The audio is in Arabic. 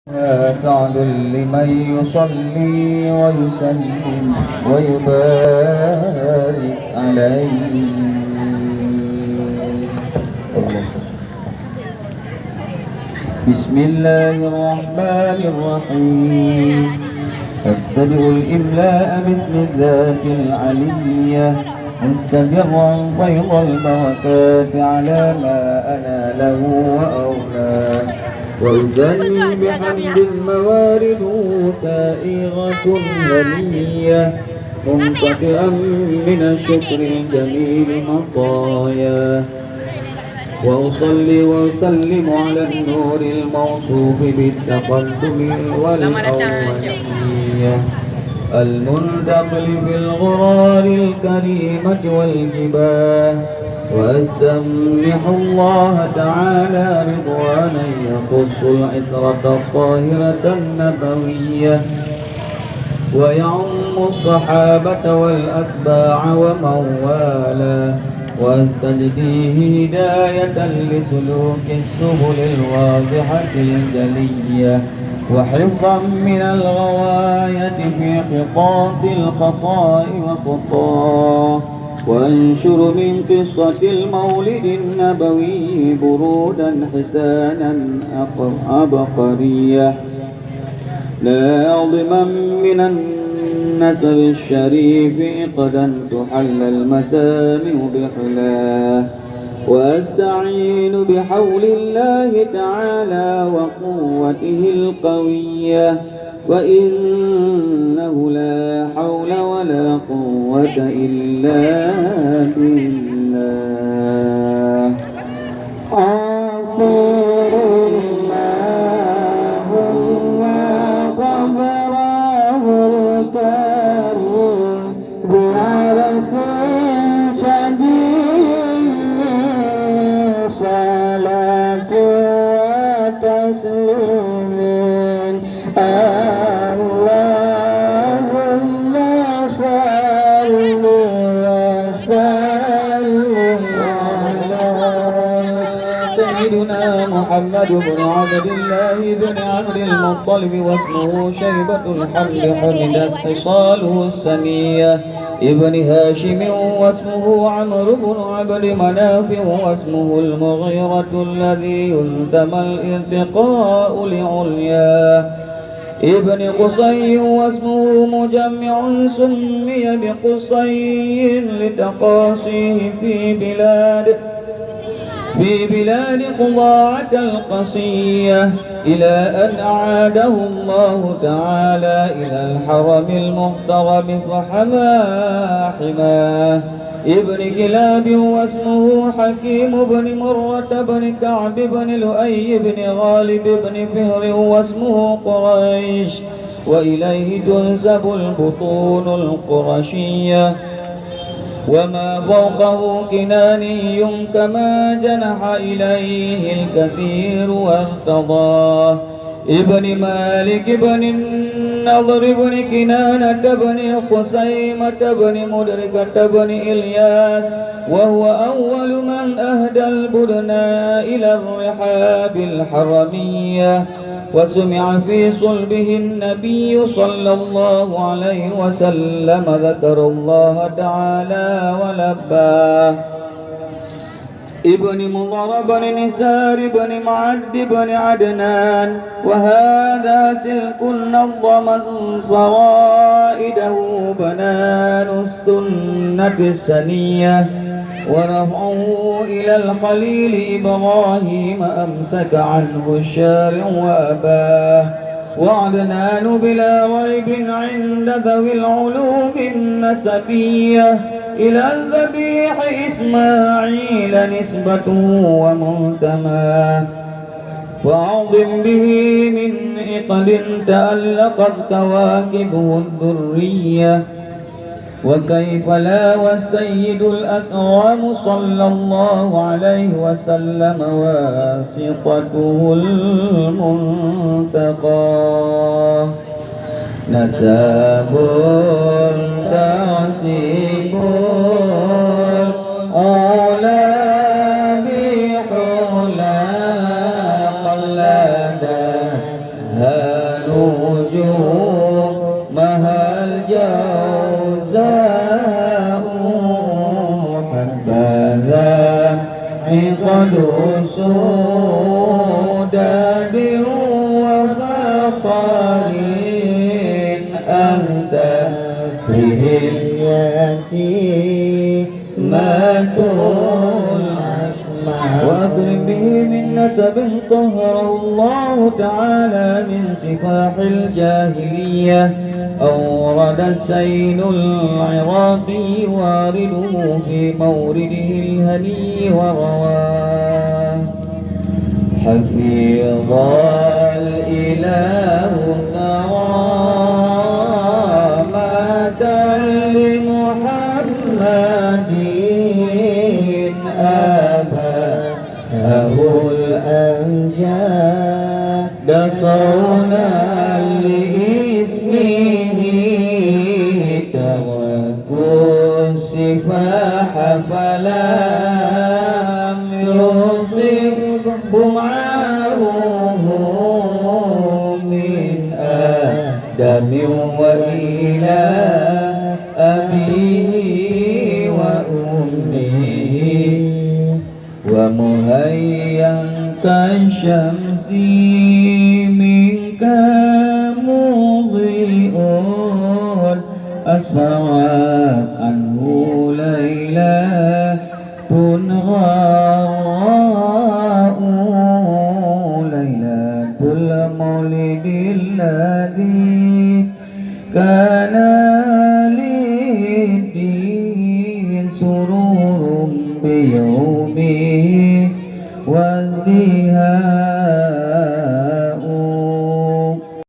سعد لمن يصلي ويسلم ويبارك عليه. بسم الله الرحمن الرحيم. اتبع الإملاء مثل الذات العلية مستجرا فيض البركات على ما أناله وأولاه. وأزني بحمد الموارد سائغة هنية منقطعا من الشكر الجميل مطايا. وأصلي وأسلم على النور الموصوف بالتقدم والأولية المنتقل بالغرار الكريمة والجباه. وأستمنح الله تعالى رضوانا يخص العطرة الطاهرة النبوية ويعم الصحابة والأتباع ومن والاه. واستجديه هداية لسلوك السبل الواضحة الجلية وحفظا من الغواية في قطاف الخطاء وخطاه. وانشر من قصة المولد النبوي برودا حسانا عبقرية لا يعظما من النسب الشريف قدا تحل المسامع بحلاه. وأستعين بحول الله تعالى وقوته القوية وإنه لا حول ولا قوة إلا بالله. أغفر الله وقبره الكريم بعرف شديد صلاة وتسليم. اللهم صل وسلم على سيدنا محمد بن عبد الله بن عبد المطلب واسمه شيبة الحمد حمدت خصاله السنية ابن هاشم واسمه عمرو بن عبد مناف واسمه المغيرة الذي ينتمى الانتقاء لعلياه ابن قصي واسمه مجمع سمي بقصي لتقاصيه في بلاد قضاعة القصية إلى أن أعاده الله تعالى إلى الحرم المحترم فحماه ابن كلاب واسمه حكيم بن مرة بن كعب بن لؤي بن غالب بن فهر واسمه قريش وإليه تنسب البطون القرشية وما فوقه كناني كما جنح إليه الكثير وارتضاه ابن مالك بن النضر بن كنانة بن خسيمة بن مدركة بن إلياس وهو أول من أهدى البدنى إلى الرحاب الحرمية. وسمع في صلبه النبي صلى الله عليه وسلم ذكر الله تعالى ولباه ابن مضر بن نسار بن معد بن عدنان وهذا سلك نظم فرائده بنان السنة السنية ورفعه إلى الخليل إبراهيم أمسك عنه الشارع وأباه. وعدنان بلا ريب عند ذوي العلوم النسبية إلى الذبيح إسماعيل نسبته ومنتماه. فأعظم به من عقد تألقت كواكبه الذرية وكيف لا والسيد الأكرم صلى الله عليه وسلم واسطته المنتقى نسب تعسيب العلا بحلا قلدت نجومها الجوزاء حبذا قد سوداد وفخر أنت به اليتيمة الأسماء واضرب به من نسب طهر الله تعالى من سفاح الجاهلية. أورد السيل العراقي وارده في مورده الهني ورواه حفظ الإله كرامة لمحمد أباه الأنجاد صونا لاسمه تركوا السفاح فلم يصبهم عاره من آدم وإلى أبيه وأمه ومهيا كالشمس منك مضيء أسفرت عنه ليلة غراء ليلة المولد الذي كان